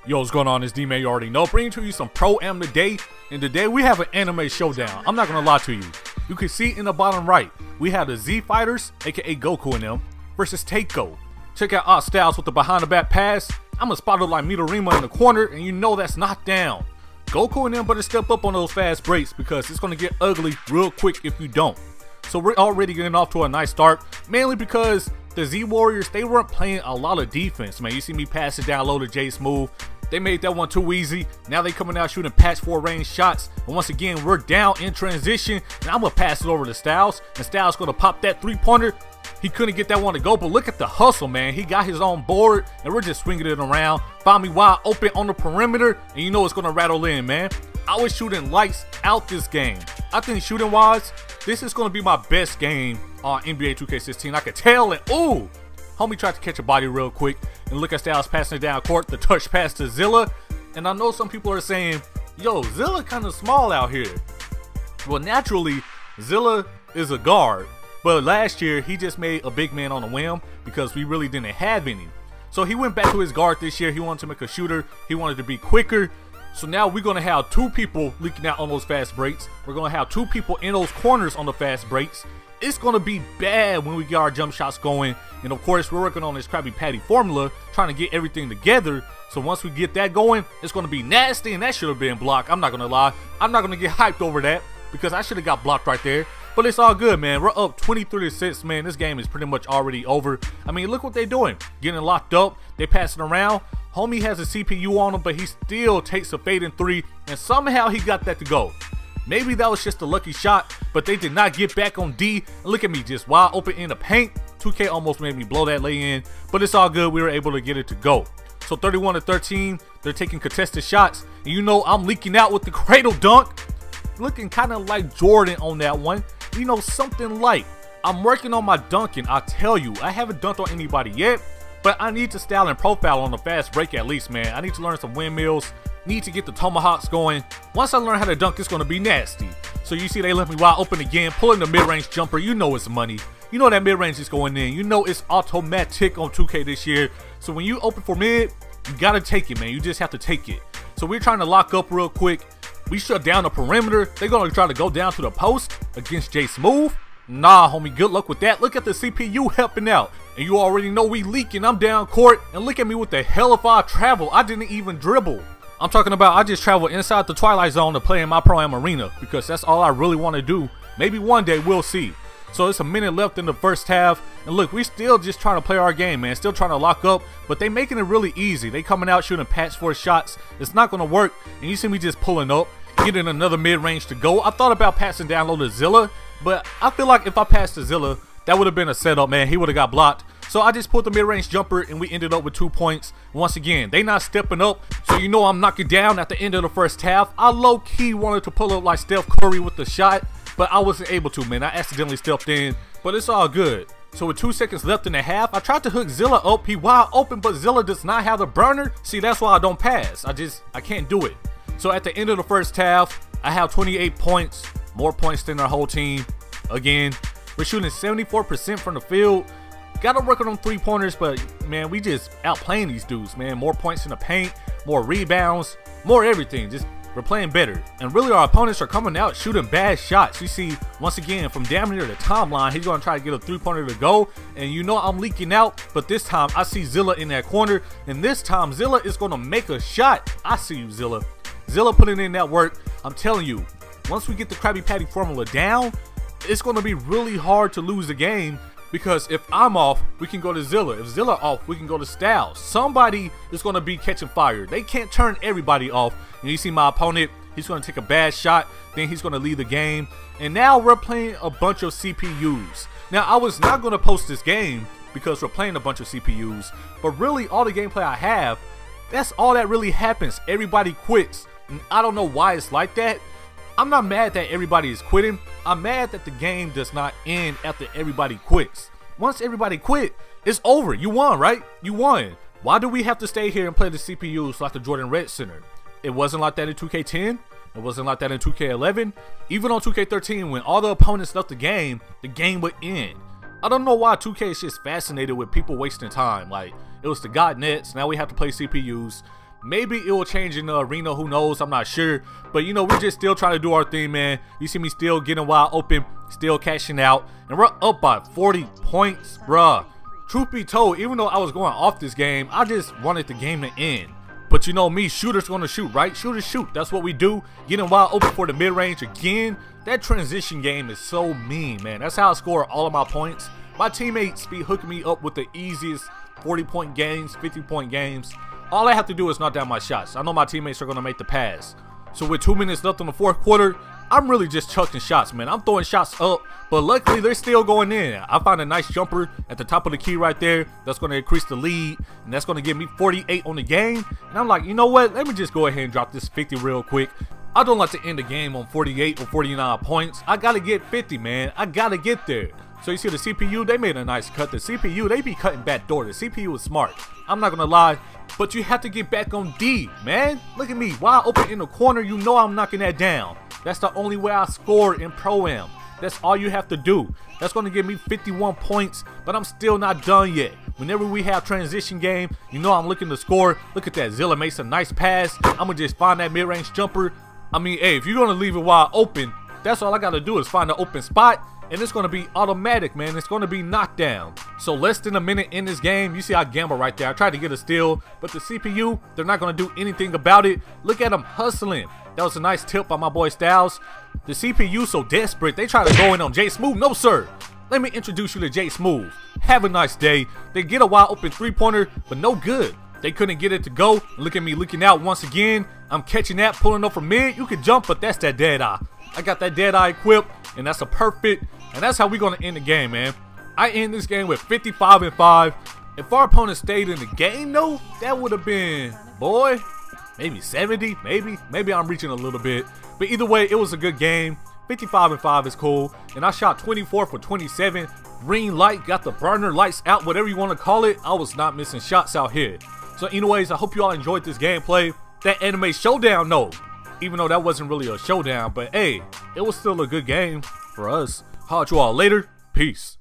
Yo, what's going on? It's D-Man, you already know. Bringing to you some Pro-Am today. And today we have an anime showdown. I'm not gonna lie to you. You can see in the bottom right, we have the Z Fighters, aka Goku and them, versus Teiko. Check out Odd Styles with the behind the back pass. I'm a spotted like Midorima in the corner, and you know that's knocked down. Goku and them better step up on those fast breaks because it's gonna get ugly real quick if you don't. So we're already getting off to a nice start, mainly because the Z Warriors, they weren't playing a lot of defense, man. You see me pass it down low to J Smooth. They made that one too easy. Now they coming out shooting patch 4 range shots. And once again, we're down in transition. And I'm going to pass it over to Styles. And Styles going to pop that 3-pointer. He couldn't get that one to go, but look at the hustle, man. He got his own board, and we're just swinging it around. Find me wide open on the perimeter, and you know it's going to rattle in, man. I was shooting lights out this game. I think shooting-wise, this is going to be my best game on NBA 2K16. I could tell it. Ooh! Homie tried to catch a body real quick, and look at Styles passing it down court, the touch pass to Zilla. And I know some people are saying, yo, Zilla kind of small out here. Well, naturally, Zilla is a guard, but last year, he just made a big man on a whim because we really didn't have any. So he went back to his guard this year. He wanted to make a shooter. He wanted to be quicker. So now we're going to have 2 people leaking out on those fast breaks. We're going to have 2 people in those corners on the fast breaks. It's going to be bad when we get our jump shots going. And of course, we're working on this Krabby Patty formula, trying to get everything together. So once we get that going, it's going to be nasty, and that should have been blocked. I'm not going to lie. I'm not going to get hyped over that because I should have got blocked right there. But it's all good, man. We're up 23-6, man. This game is pretty much already over. I mean, look what they're doing. Getting locked up. They passing around. Homie has a CPU on him, but he still takes a fade in 3, and somehow he got that to go. Maybe that was just a lucky shot, but they did not get back on D. And look at me, just wide open in the paint. 2K almost made me blow that lay in, but it's all good. We were able to get it to go. So 31-13, they're taking contested shots, and you know I'm leaking out with the cradle dunk. Looking kind of like Jordan on that one. You know, something light. I'm working on my dunking, I tell you. I haven't dunked on anybody yet, but I need to style and profile on the fast break at least, man. I need to learn some windmills. Need to get the tomahawks going. Once I learn how to dunk, it's going to be nasty. So you see they left me wide open again, pulling the mid-range jumper. You know it's money. You know that mid-range is going in. You know it's automatic on 2K this year. So when you open for mid, you got to take it, man. You just have to take it. So we're trying to lock up real quick. We shut down the perimeter. They're going to try to go down to the post against J Smooth. Nah, homie, good luck with that. Look at the CPU helping out. And you already know we leaking. I'm down court. And look at me with the hell if I travel. I didn't even dribble. I'm talking about I just traveled inside the Twilight Zone to play in my Pro-Am arena because that's all I really want to do. Maybe one day we'll see. So it's a minute left in the first half. And look, we still just trying to play our game, man. Still trying to lock up, but they making it really easy. They coming out shooting patch 4 shots. It's not going to work. And you see me just pulling up, getting another mid-range to go. I thought about passing down low to Zilla, but I feel like if I passed to Zilla, that would have been a setup, man. He would have got blocked. So I just pulled the mid-range jumper, and we ended up with 2 points. Once again, they not stepping up, so you know I'm knocking down at the end of the first half. I low-key wanted to pull up like Steph Curry with the shot, but I wasn't able to, man. I accidentally stepped in, but it's all good. So with 2 seconds left in the half, I tried to hook Zilla up. He wide open, but Zilla does not have the burner. See, that's why I don't pass. I can't do it. So at the end of the first half, I have 28 points, more points than our whole team. Again, we're shooting 74% from the field. Gotta work on them 3-pointers, but man, we just outplaying these dudes, man. More points in the paint, more rebounds, more everything. Just we're playing better. And really our opponents are coming out shooting bad shots. You see, once again, from damn near the timeline, he's gonna try to get a 3-pointer to go. And you know I'm leaking out, but this time I see Zilla in that corner. And this time Zilla is gonna make a shot. I see you, Zilla. Zilla putting in that work. I'm telling you, once we get the Krabby Patty formula down, it's gonna be really hard to lose the game. Because if I'm off, we can go to Zilla. If Zilla off, we can go to Styles. Somebody is going to be catching fire. They can't turn everybody off. And you see my opponent, he's going to take a bad shot. Then he's going to leave the game. And now we're playing a bunch of CPUs. Now, I was not going to post this game because we're playing a bunch of CPUs. But really, all the gameplay I have, that's all that really happens. Everybody quits. And I don't know why it's like that. I'm not mad that everybody is quitting. I'm mad that the game does not end after everybody quits. Once everybody quit, it's over. You won, right? You won. Why do we have to stay here and play the CPUs like the Jordan Red Center? It wasn't like that in 2K10. It wasn't like that in 2K11. Even on 2K13, when all the opponents left the game would end. I don't know why 2K is just fascinated with people wasting time. Like, it was the God Nets. Now we have to play CPUs. Maybe it will change in the arena, who knows, I'm not sure. But you know, we're just still trying to do our thing, man. You see me still getting wide open, still cashing out, and we're up by 40 points, bruh. Truth be told, even though I was going off this game, I just wanted the game to end. But you know me, shooters gonna shoot, right? Shooters shoot, that's what we do. Getting wide open for the mid-range again. That transition game is so mean, man. That's how I score all of my points. My teammates be hooking me up with the easiest 40-point games, 50-point games. All I have to do is knock down my shots. I know my teammates are going to make the pass. So with 2 minutes left in the fourth quarter, I'm really just chucking shots, man. I'm throwing shots up, but luckily they're still going in. I found a nice jumper at the top of the key right there. That's going to increase the lead, and that's going to give me 48 on the game. And I'm like, you know what? Let me just go ahead and drop this 50 real quick. I don't like to end the game on 48 or 49 points. I got to get 50, man. I got to get there. So you see the CPU, they made a nice cut. The CPU, they be cutting backdoor. The CPU is smart. I'm not going to lie, but you have to get back on D, man. Look at me, wide open in the corner. You know I'm knocking that down. That's the only way I score in Pro-Am. That's all you have to do. That's going to give me 51 points, but I'm still not done yet. Whenever we have transition game, you know I'm looking to score. Look at that, Zilla makes a nice pass. I'm going to just find that mid-range jumper. I mean, hey, if you're going to leave it wide open, that's all I got to do is find an open spot. And it's going to be automatic, man. It's going to be knockdown. So less than a minute in this game, you see I gamble right there. I tried to get a steal, but the CPU, they're not going to do anything about it. Look at them hustling. That was a nice tip by my boy Styles. The CPU so desperate, they try to go in on J Smooth. No, sir. Let me introduce you to J Smooth. Have a nice day. They get a wide open three-pointer, but no good. They couldn't get it to go. Look at me looking out once again. I'm catching that, pulling up from mid. You can jump, but that's that dead eye. I got that dead eye equipped, and that's a perfect. And that's how we're going to end the game, man. I end this game with 55-5. If our opponent stayed in the game, though, that would have been, boy, maybe 70, maybe I'm reaching a little bit. But either way, it was a good game. 55-5 is cool. And I shot 24 for 27. Green light, got the burner lights out, whatever you want to call it. I was not missing shots out here. So anyways, I hope you all enjoyed this gameplay. That anime showdown, no. Even though that wasn't really a showdown, but hey, it was still a good game for us. Holler at you all later. Peace.